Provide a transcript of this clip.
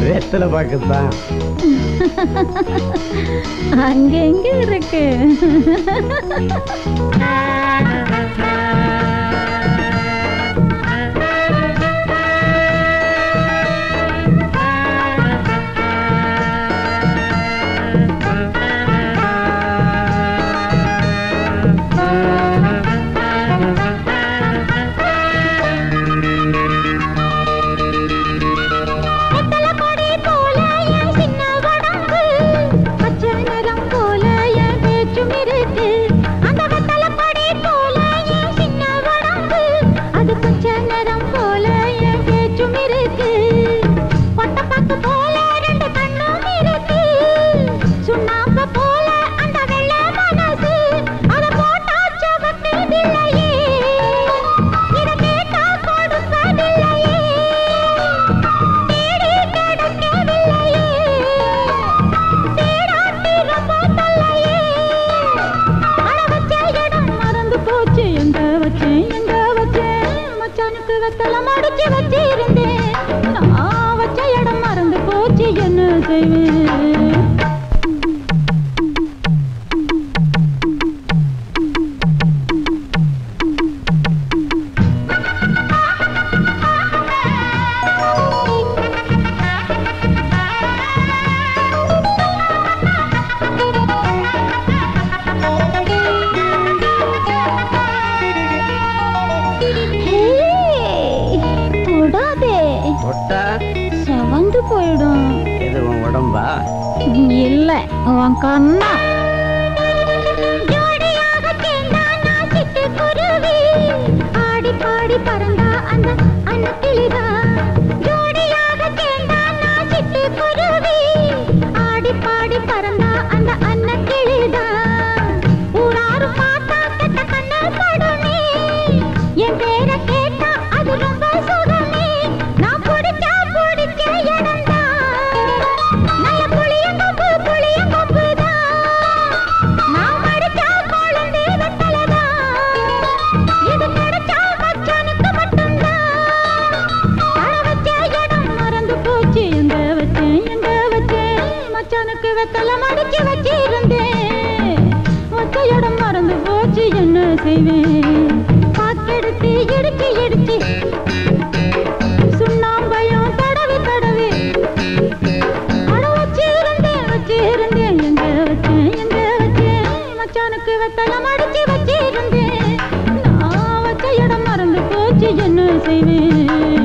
வெத்தலை பாக்குதான் அங்க எங்க இருக்கு? இல்ல உன் கண்ணா ஆடி பாடி பறந்தா அந்த அன்னக்கிளிதா ஜோடியாக சேர்ந்தா சிட்டு குருவி ஆடி பாடி பறந்தா அந்த அன்னக்கிளிதா ஊராரு பார்த்தா கெட்ட கண்ணா படுமே என் பேரை கேட்டா அது ரொம்ப சுகமே நான் பிடிச்சா பிடிச்ச இடம்தா நல்ல புளியங்கொம்புதா நான் மடிச்சா கொழுந்து வெத்தலதா இது கிடைச்சா மச்சானுக்கு மட்டும்தான் அழ வச்ச இடம் மறந்து போச்சு எங்க வச்சேன் மச்சானுக்கு வெத்தலை மடிச்சு வச்சிருந்தேன் வச்ச இடம் மறந்து போச்சு என்ன செய்வேன் பாக்கெடுத்து இடிச்சு இடிச்சு சுண்ணாம்பையும் தடவி தடவி அட வச்சிருந்தேன் எங்க வச்சேன் மச்சானுக்கு வெத்தலை மடிச்சு வச்சிருந்தேன் நான் வச்ச இடம் மறந்து போச்சு என்ன செய்வேன்